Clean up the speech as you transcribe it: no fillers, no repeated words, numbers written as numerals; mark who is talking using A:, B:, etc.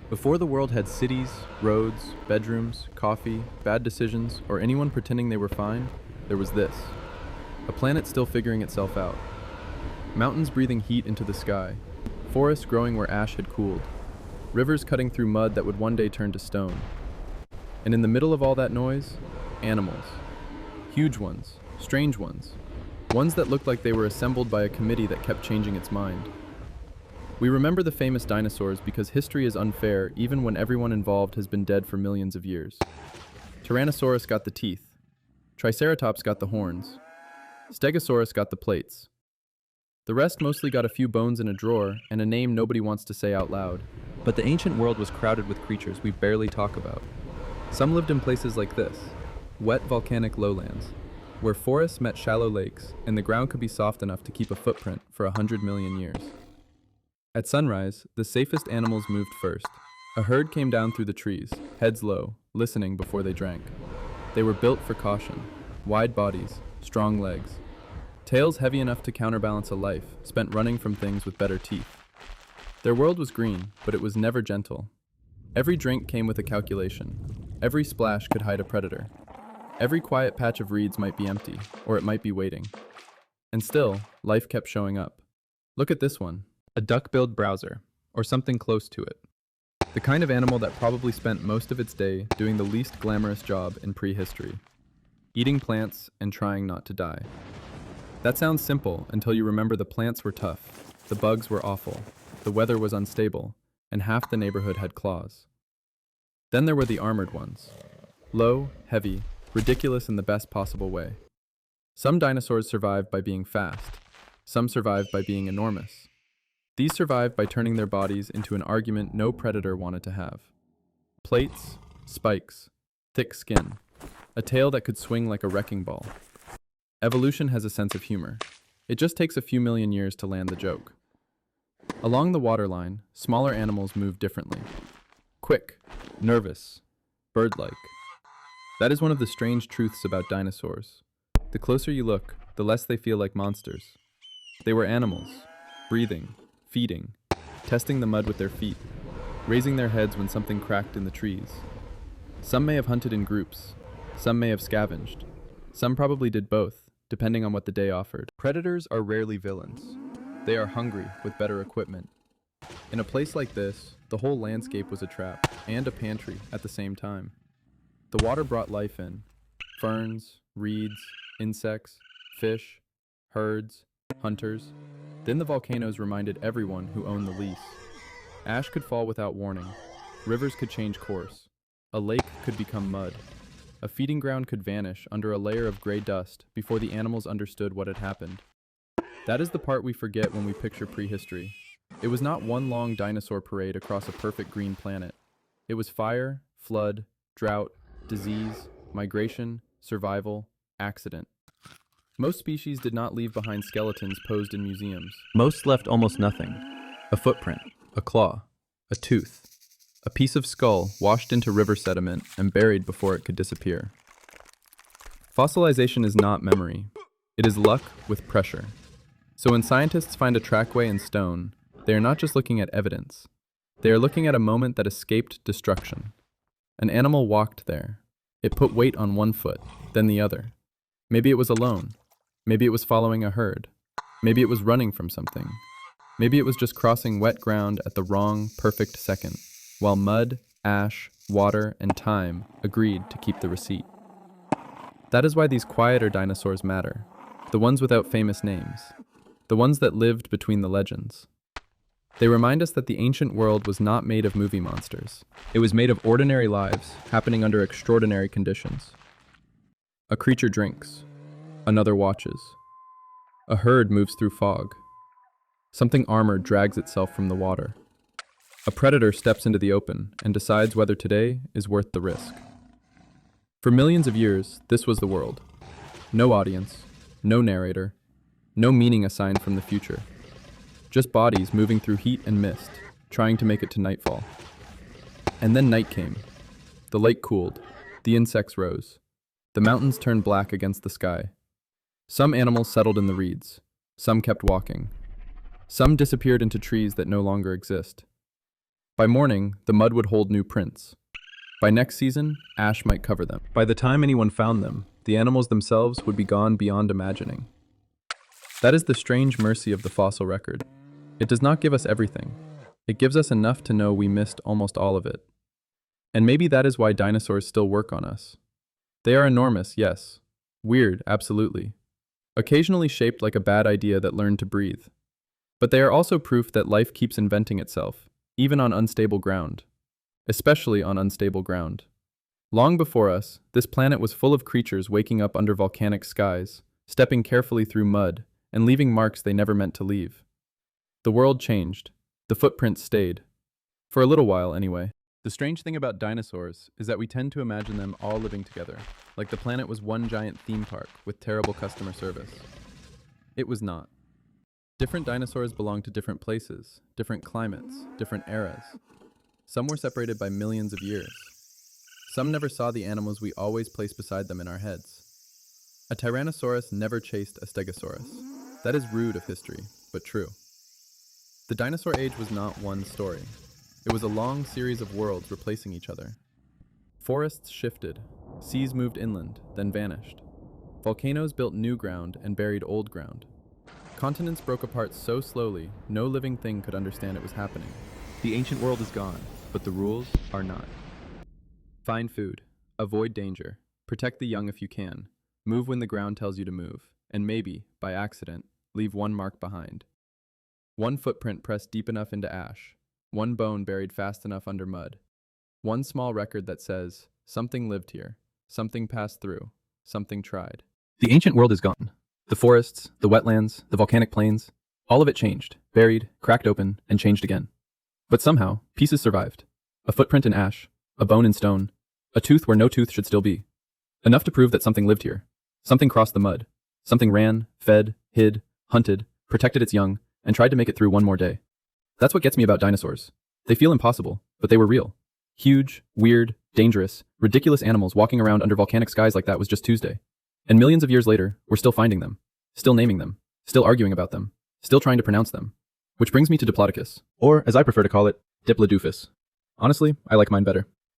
A: Before the world had cities, roads, bedrooms, coffee, bad decisions, or anyone pretending they were fine, there was this. A planet still figuring itself out. Mountains breathing heat into the sky. Forests growing where ash had cooled. Rivers cutting through mud that would one day turn to stone. And in the middle of all that noise, animals. Huge ones, strange ones. Ones that looked like they were assembled by a committee that kept changing its mind. We remember the famous dinosaurs because history is unfair even when everyone involved has been dead for millions of years. Tyrannosaurus got the teeth. Triceratops got the horns. Stegosaurus got the plates. The rest mostly got a few bones in a drawer and a name nobody wants to say out loud. But the ancient world was crowded with creatures we barely talk about. Some lived in places like this, wet volcanic lowlands, where forests met shallow lakes and the ground could be soft enough to keep a footprint for 100 million years. At sunrise, the safest animals moved first. A herd came down through the trees, heads low, listening before they drank. They were built for caution, wide bodies, strong legs. Tails heavy enough to counterbalance a life spent running from things with better teeth. Their world was green, but it was never gentle. Every drink came with a calculation. Every splash could hide a predator. Every quiet patch of reeds might be empty, or it might be waiting. And still, life kept showing up. Look at this one. A duck-billed browser, or something close to it. The kind of animal that probably spent most of its day doing the least glamorous job in prehistory. Eating plants and trying not to die. That sounds simple until you remember the plants were tough, the bugs were awful, the weather was unstable, and half the neighborhood had claws. Then there were the armored ones. Low, heavy, ridiculous in the best possible way. Some dinosaurs survived by being fast. Some survived by being enormous. These survived by turning their bodies into an argument no predator wanted to have. Plates, spikes, thick skin, a tail that could swing like a wrecking ball. Evolution has a sense of humor. It just takes a few million years to land the joke. Along the waterline, smaller animals move differently. Quick, nervous, bird-like. That is one of the strange truths about dinosaurs. The closer you look, the less they feel like monsters. They were animals, breathing, feeding, testing the mud with their feet, raising their heads when something cracked in the trees. Some may have hunted in groups. Some may have scavenged. Some probably did both, depending on what the day offered. Predators are rarely villains. They are hungry with better equipment. In a place like this, the whole landscape was a trap and a pantry at the same time. The water brought life in. Ferns, reeds, insects, fish, herds, hunters. Then the volcanoes reminded everyone who owned the lease. Ash could fall without warning. Rivers could change course. A lake could become mud. A feeding ground could vanish under a layer of gray dust before the animals understood what had happened. That is the part we forget when we picture prehistory. It was not one long dinosaur parade across a perfect green planet. It was fire, flood, drought, disease, migration, survival, accident. Most species did not leave behind skeletons posed in museums. Most left almost nothing. A footprint, a claw, a tooth, a piece of skull washed into river sediment and buried before it could disappear. Fossilization is not memory. It is luck with pressure. So when scientists find a trackway in stone, they are not just looking at evidence. They are looking at a moment that escaped destruction. An animal walked there. It put weight on one foot, then the other. Maybe it was alone. Maybe it was following a herd. Maybe it was running from something. Maybe it was just crossing wet ground at the wrong, perfect second, while mud, ash, water, and time agreed to keep the receipt. That is why these quieter dinosaurs matter, the ones without famous names, the ones that lived between the legends. They remind us that the ancient world was not made of movie monsters. It was made of ordinary lives, happening under extraordinary conditions. A creature drinks. Another watches. A herd moves through fog. Something armored drags itself from the water. A predator steps into the open and decides whether today is worth the risk. For millions of years, this was the world. No audience, no narrator, no meaning assigned from the future. Just bodies moving through heat and mist, trying to make it to nightfall. And then night came. The lake cooled. The insects rose. The mountains turned black against the sky. Some animals settled in the reeds. Some kept walking. Some disappeared into trees that no longer exist. By morning, the mud would hold new prints. By next season, ash might cover them. By the time anyone found them, the animals themselves would be gone beyond imagining. That is the strange mercy of the fossil record. It does not give us everything. It gives us enough to know we missed almost all of it. And maybe that is why dinosaurs still work on us. They are enormous, yes. Weird, absolutely. Occasionally shaped like a bad idea that learned to breathe. But they are also proof that life keeps inventing itself, even on unstable ground. Especially on unstable ground. Long before us, this planet was full of creatures waking up under volcanic skies, stepping carefully through mud, and leaving marks they never meant to leave. The world changed. The footprints stayed. For a little while, anyway. The strange thing about dinosaurs is that we tend to imagine them all living together, like the planet was one giant theme park with terrible customer service. It was not. Different dinosaurs belonged to different places, different climates, different eras. Some were separated by millions of years. Some never saw the animals we always place beside them in our heads. A Tyrannosaurus never chased a Stegosaurus. That is rude of history, but true. The dinosaur age was not one story. It was a long series of worlds replacing each other. Forests shifted, seas moved inland, then vanished. Volcanoes built new ground and buried old ground. Continents broke apart so slowly, no living thing could understand it was happening. The ancient world is gone, but the rules are not. Find food, avoid danger, protect the young if you can, move when the ground tells you to move, and maybe, by accident, leave one mark behind. One footprint pressed deep enough into ash, one bone buried fast enough under mud. One small record that says, something lived here, something passed through, something tried. The ancient world is gone. The forests, the wetlands, the volcanic plains, all of it changed, buried, cracked open, and changed again. But somehow, pieces survived. A footprint in ash, a bone in stone, a tooth where no tooth should still be. Enough to prove that something lived here. Something crossed the mud. Something ran, fed, hid, hunted, protected its young, and tried to make it through one more day. That's what gets me about dinosaurs. They feel impossible, but they were real. Huge, weird, dangerous, ridiculous animals walking around under volcanic skies like that was just Tuesday. And millions of years later, we're still finding them, still naming them, still arguing about them, still trying to pronounce them. Which brings me to Diplodocus, or as I prefer to call it, Diplodocus. Honestly, I like mine better.